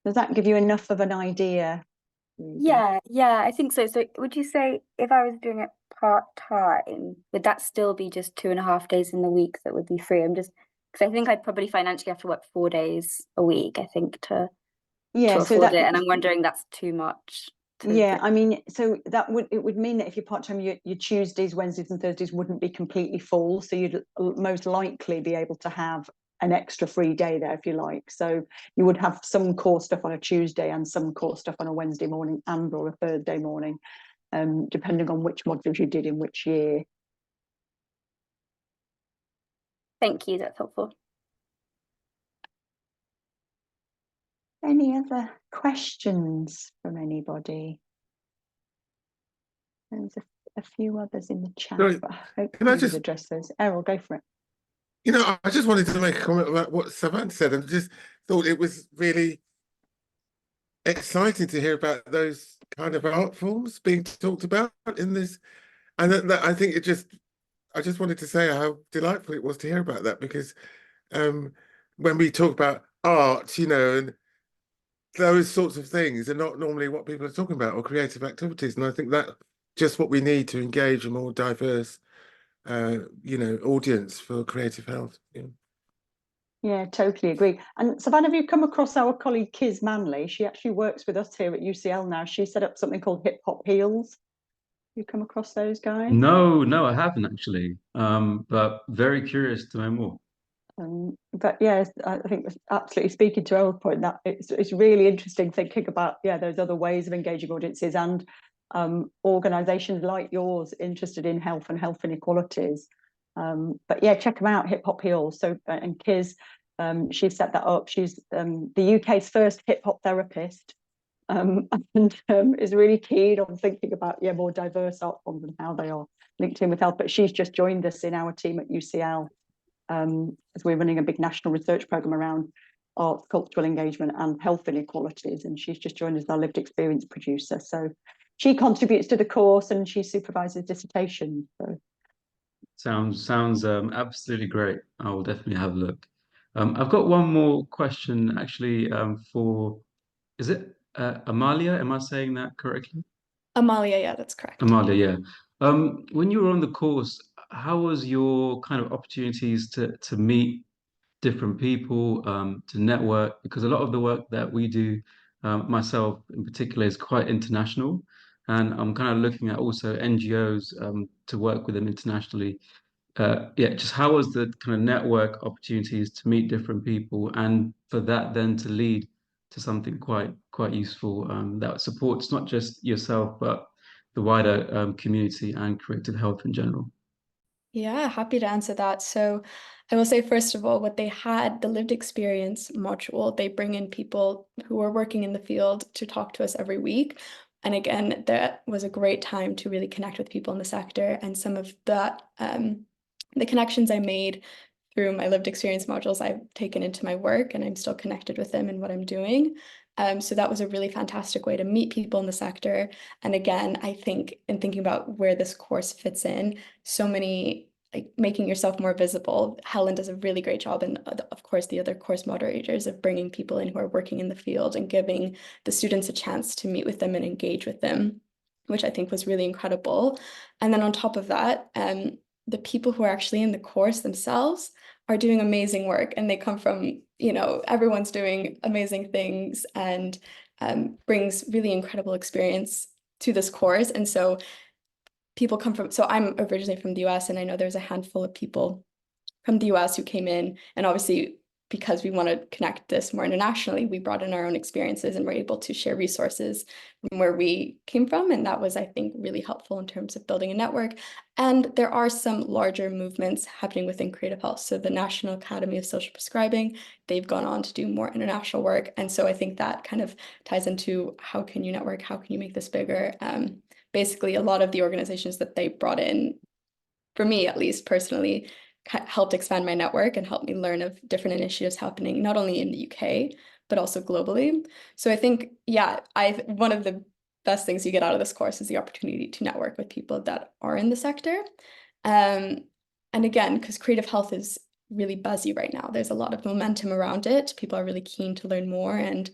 Does that give you enough of an idea? Yeah, I think so. So would you say if I was doing it part-time, would that still be just 2.5 days in the week that would be free? Because I think I'd probably financially have to work 4 days a week, I think, to afford it. And I'm wondering that's too much. I mean, so it would mean that if you're part-time, your Tuesdays, Wednesdays, and Thursdays wouldn't be completely full. So you'd most likely be able to have an extra free day there, if you like. So you would have some core stuff on a Tuesday and some core stuff on a Wednesday morning and or a Thursday morning, depending on which modules you did in which year. Thank you, that's helpful. Any other questions from anybody? There's a few others in the chat, Right. but I hope Can I you just address those. Errol, go for it. You know, I just wanted to make a comment about what Samantha said, and just thought it was really exciting to hear about those kind of art forms being talked about in this. And that I think I just wanted to say how delightful it was to hear about that, because when we talk about art, you know, and those sorts of things are not normally what people are talking about, or creative activities. And I think that's just what we need to engage a more diverse you know, audience for creative health. Yeah, totally agree. And Savannah, have you come across our colleague Kiz Manley? She actually works with us here at UCL now. She set up something called Hip Hop Heals. You come across those guys? No, I haven't actually. But very curious to know more. But yes, I think absolutely speaking to Errol's point, that it's really interesting thinking about those other ways of engaging audiences, and organisations like yours interested in health and health inequalities. But yeah, check them out, Hip Hop Heals. So, and Kiz, she set that up. She's the UK's first hip hop therapist, and is really keen on thinking about more diverse art forms and how they are linked in with health. But she's just joined us in our team at UCL, as we're running a big national research programme around art, cultural engagement and health inequalities, and she's just joined as our lived experience producer. So she contributes to the course and she supervises dissertation. So sounds absolutely great. I will definitely have a look. I've got one more question actually, for, is it Amalia? Am I saying that correctly? Amalia, yeah, that's correct. Amalia, yeah. When you were on the course, how was your kind of opportunities to meet different people, to network? Because a lot of the work that we do, myself in particular, is quite international, and I'm kind of looking at also NGOs, to work with them internationally. Yeah, just how was the kind of network opportunities to meet different people, and for that then to lead to something quite useful, that supports not just yourself but the wider community and creative health in general? Yeah, happy to answer that. So I will say, first of all, what they had, the lived experience module, they bring in people who are working in the field to talk to us every week. And again, that was a great time to really connect with people in the sector. And some of that, the connections I made through my lived experience modules, I've taken into my work, and I'm still connected with them in what I'm doing. So that was a really fantastic way to meet people in the sector. And again, I think in thinking about where this course fits in, so many, like making yourself more visible. Helen does a really great job, and of course the other course moderators, of bringing people in who are working in the field and giving the students a chance to meet with them and engage with them, which I think was really incredible. And then on top of that, the people who are actually in the course themselves are doing amazing work, and they come from, everyone's doing amazing things, and brings really incredible experience to this course. And so people come from, so I'm originally from the US, and I know there's a handful of people from the US who came in, and obviously because we want to connect this more internationally, we brought in our own experiences and were able to share resources from where we came from. And that was, I think, really helpful in terms of building a network. And there are some larger movements happening within creative health. So the National Academy of Social Prescribing, they've gone on to do more international work. And so I think that kind of ties into how can you network? How can you make this bigger? Basically, a lot of the organizations that they brought in, for me at least personally, helped expand my network and helped me learn of different initiatives happening, not only in the UK, but also globally. So I think, yeah, one of the best things you get out of this course is the opportunity to network with people that are in the sector. And again, because creative health is really buzzy right now, there's a lot of momentum around it. People are really keen to learn more. And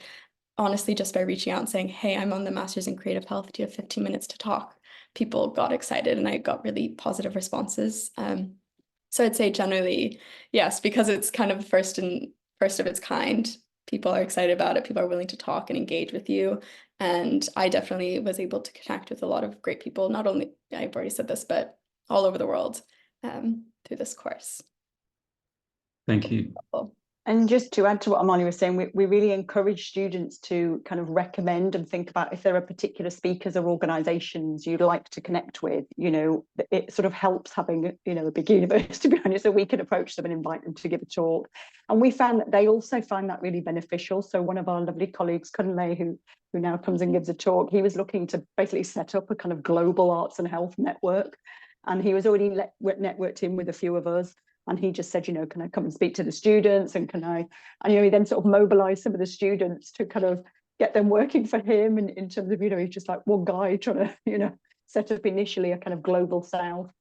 honestly, just by reaching out and saying, hey, I'm on the Masters in Creative Health, do you have 15 minutes to talk? People got excited, and I got really positive responses. So I'd say generally, yes, because it's kind of first of its kind, people are excited about it. People are willing to talk and engage with you. And I definitely was able to connect with a lot of great people, not only, I've already said this, but all over the world, through this course. Thank you. And just to add to what Amalia was saying, we really encourage students to kind of recommend and think about if there are particular speakers or organisations you'd like to connect with. It sort of helps having, a big universe, to be honest, so we can approach them and invite them to give a talk. And we found that they also find that really beneficial. So one of our lovely colleagues, Kunle, who now comes and gives a talk, he was looking to basically set up a kind of global arts and health network. And he was already networked in with a few of us. And he just said, can I come and speak to the students? And he then sort of mobilized some of the students to kind of get them working for him in terms of, he's just like one guy trying to, set up initially a kind of global south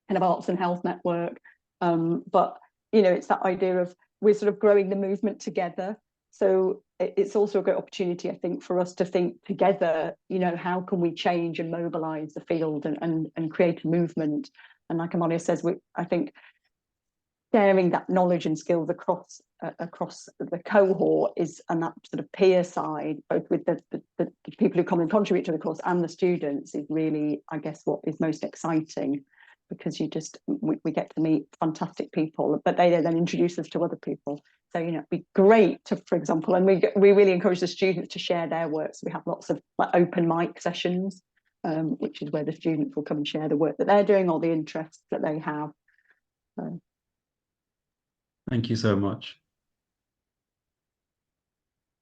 kind of arts and health network. But, it's that idea of we're sort of growing the movement together. So it's also a great opportunity, I think, for us to think together, how can we change and mobilize the field and create a movement? And like Amalia says, I think sharing that knowledge and skills across the cohort and that sort of peer side, both with the people who come and contribute to the course and the students, is really, I guess, what is most exciting, because we get to meet fantastic people, but they then introduce us to other people. So, it'd be great to, for example, and we really encourage the students to share their work. So we have lots of open mic sessions which is where the students will come and share the work that they're doing or the interests that they have. So. Thank you so much.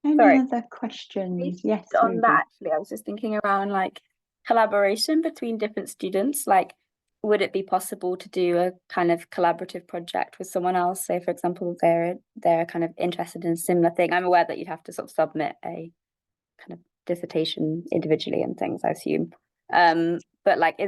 Any other questions? Yes. On that, actually, I was just thinking around like collaboration between different students. Like, would it be possible to do a kind of collaborative project with someone else? Say, for example, they're kind of interested in a similar thing. I'm aware that you'd have to sort of submit a kind of dissertation individually and things, I assume. But like,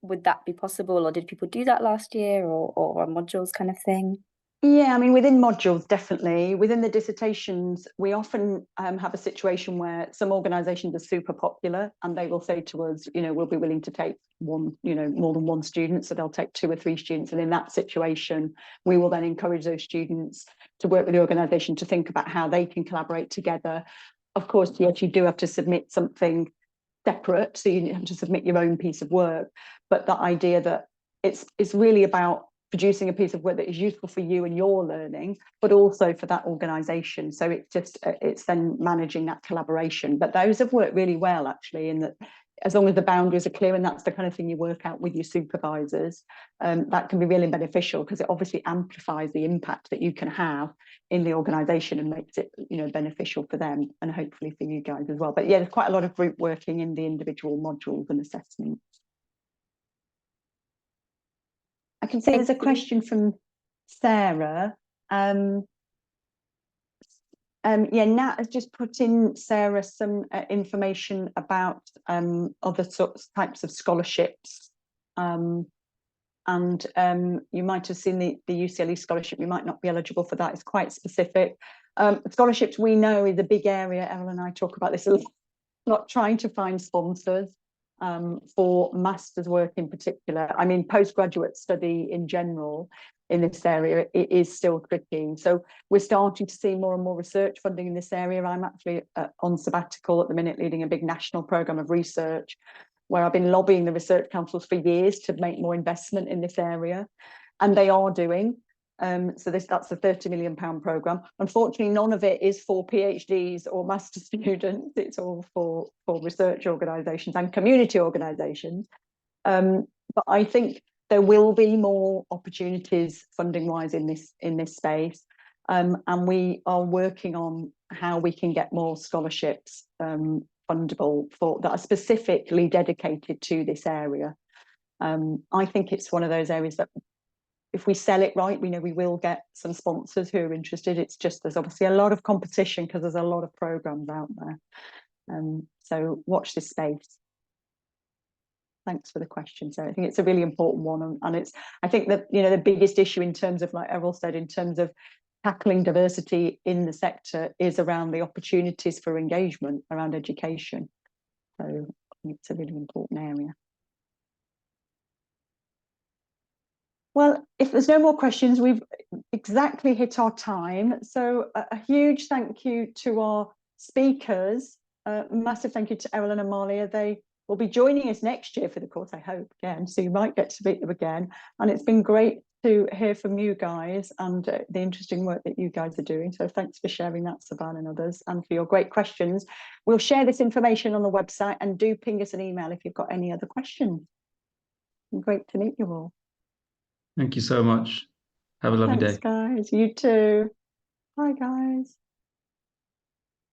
would that be possible, or did people do that last year, or modules kind of thing? Yeah, I mean, within modules, definitely. Within the dissertations, we often have a situation where some organisations are super popular and they will say to us, you know, we'll be willing to take one, you know, more than one student. So they'll take 2 or 3 students. And in that situation, we will then encourage those students to work with the organisation to think about how they can collaborate together. Of course, yes, you do have to submit something separate. So you have to submit your own piece of work. But the idea that it's really about producing a piece of work that is useful for you and your learning, but also for that organisation. So it's then managing that collaboration. But those have worked really well, actually, in that as long as the boundaries are clear, and that's the kind of thing you work out with your supervisors, that can be really beneficial because it obviously amplifies the impact that you can have in the organisation and makes it, you know, beneficial for them and hopefully for you guys as well. But yeah, there's quite a lot of group working in the individual modules and assessments. I can see there's a question from Sarah. Yeah, Nat has just put in, Sarah, some information about other types of scholarships. You might have seen the UCLE scholarship. You might not be eligible for that. It's quite specific. Scholarships, we know, is a big area. Errol and I talk about this a lot, not trying to find sponsors. For master's work in particular. I mean, postgraduate study in general in this area, it is still tricky. So we're starting to see more and more research funding in this area. I'm actually on sabbatical at the minute, leading a big national programme of research where I've been lobbying the research councils for years to make more investment in this area. And they are doing. So that's a £30 million programme. Unfortunately, none of it is for PhDs or master students. It's all for research organisations and community organisations. But I think there will be more opportunities funding-wise in this space. And we are working on how we can get more scholarships fundable that are specifically dedicated to this area. I think it's one of those areas that if we sell it right, we know we will get some sponsors who are interested. It's just there's obviously a lot of competition because there's a lot of programs out there. So watch this space. Thanks for the question. So I think it's a really important one, and I think that, you know, the biggest issue in terms of, like Errol said, in terms of tackling diversity in the sector is around the opportunities for engagement around education. So I think it's a really important area. Well, if there's no more questions, we've exactly hit our time. So a huge thank you to our speakers. Massive thank you to Errol and Amalia. They will be joining us next year for the course, I hope, again. So you might get to meet them again. And it's been great to hear from you guys and the interesting work that you guys are doing. So thanks for sharing that, Saban and others, and for your great questions. We'll share this information on the website, and do ping us an email if you've got any other questions. Great to meet you all. Thank you so much. Have a lovely day. Thanks, guys. You too. Bye, guys.